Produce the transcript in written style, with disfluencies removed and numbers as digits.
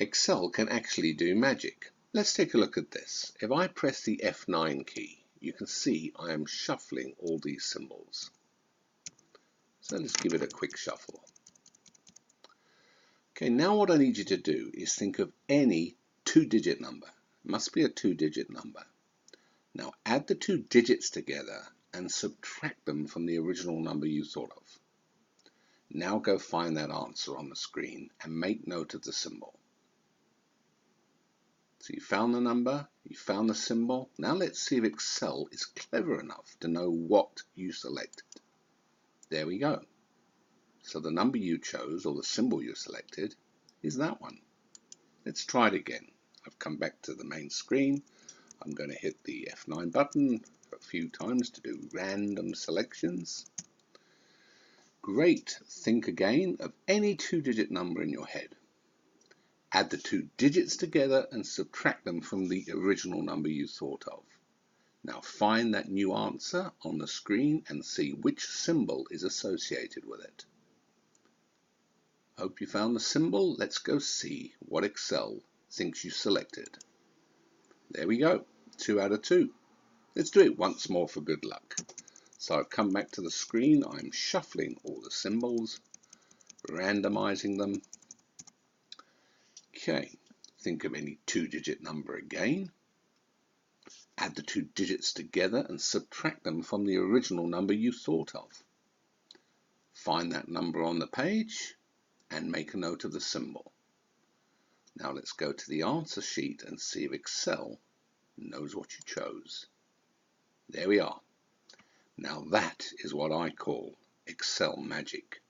Excel can actually do magic. Let's take a look at this. If I press the F9 key, you can see I am shuffling all these symbols. So let's give it a quick shuffle. Okay, now what I need you to do is think of any two-digit number. It must be a two-digit number. Now add the two digits together and subtract them from the original number you thought of. Now go find that answer on the screen and make note of the symbol. So you found the number, you found the symbol. Now let's see if Excel is clever enough to know what you selected. There we go. So the number you chose, or the symbol you selected, is that one. Let's try it again. I've come back to the main screen. I'm going to hit the F9 button a few times to do random selections. Great. Think again of any two-digit number in your head. Add the two digits together and subtract them from the original number you thought of. Now find that new answer on the screen and see which symbol is associated with it. Hope you found the symbol. Let's go see what Excel thinks you selected. There we go, 2 out of 2. Let's do it once more for good luck. So I've come back to the screen. I'm shuffling all the symbols, randomizing them. Okay, think of any two-digit number again. Add the two digits together and subtract them from the original number you thought of. Find that number on the page and make a note of the symbol. Now let's go to the answer sheet and see if Excel knows what you chose. There we are. Now that is what I call Excel magic.